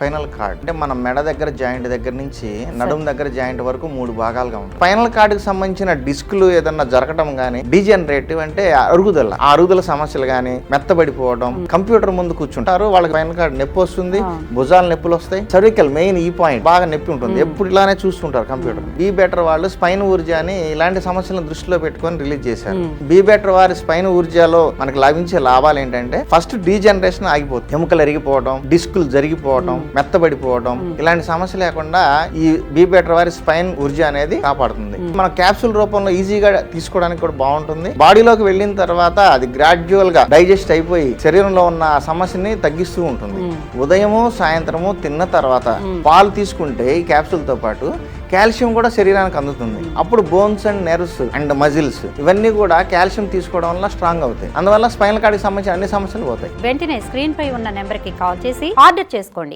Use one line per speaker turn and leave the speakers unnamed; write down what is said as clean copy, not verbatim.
Spinal cord అంటే మన మెడ దగ్గర జాయింట్ దగ్గర నుంచి నడుము దగ్గర జాయింట్ వరకు 3 భాగాలుగా ఉంటాయి. స్పైనల్ కార్డ్ కి సంబంధించిన డిస్కులు ఏదన్నా జరగడం గానీ, డీజనరేటివ్ అంటే అరుగుదల, ఆ అరుగుదల సమస్యలు గానీ, మెత్తబడిపోవడం, కంప్యూటర్ ముందు కూర్చుంటారు, వాళ్ళకి స్పైనల్ కార్డ్ నొప్పి వస్తుంది, భుజాలు నొప్పులు వస్తాయి, సర్వికల్ మెయిన్ ఈ పాయింట్ బాగా నొప్పి ఉంటుంది, ఎప్పుడు ఇలానే చూస్తుంటారు కంప్యూటర్. బీ బెటర్ వాళ్ళు స్పైన్ ఊర్జా అని ఇలాంటి సమస్యలను దృష్టిలో పెట్టుకొని రిలీజ్ చేశారు. బీ బెటర్ వారి స్పైన్ ఊర్జాలో మనకి లభించే లాభాలు ఏంటంటే ఫస్ట్ డీజనరేషన్ ఆగిపోతుంది, ఎముకలు ఎరిగిపోవడం, డిస్కులు జరిగిపోవడం, మెత్తబడిపోవడం, ఇలాంటి సమస్య లేకుండా ఈ బీ బెటర్ వారి స్పైన్ ఊర్జా అనేది కాపాడుతుంది. మన క్యాప్సూల్ రూపంలో ఈజీగా తీసుకోవడానికి కూడా బాగుంటుంది. బాడీలోకి వెళ్ళిన తర్వాత అది గ్రాడ్యువల్ గా డైజెస్ట్ అయిపోయి శరీరంలో ఉన్న సమస్యని తగ్గిస్తూ ఉంటుంది. ఉదయము సాయంత్రము తిన్న తర్వాత పాలు తీసుకుంటే ఈ క్యాప్సూల్ తో పాటు కాల్షియం కూడా శరీరానికి అందుతుంది. అప్పుడు bones and nerves and muscles ఇవన్నీ కూడా కాల్షియం తీసుకోవడం వల్ల స్ట్రాంగ్ అవుతాయి. అందువల్ల స్పైనల్ కార్డ్ కి సంబంధించిన అన్ని సమస్యలు పోతాయి.
వెంటనే స్క్రీన్ పై ఉన్న నెంబర్ కి కాల్ చేసి ఆర్డర్ చేసుకోండి.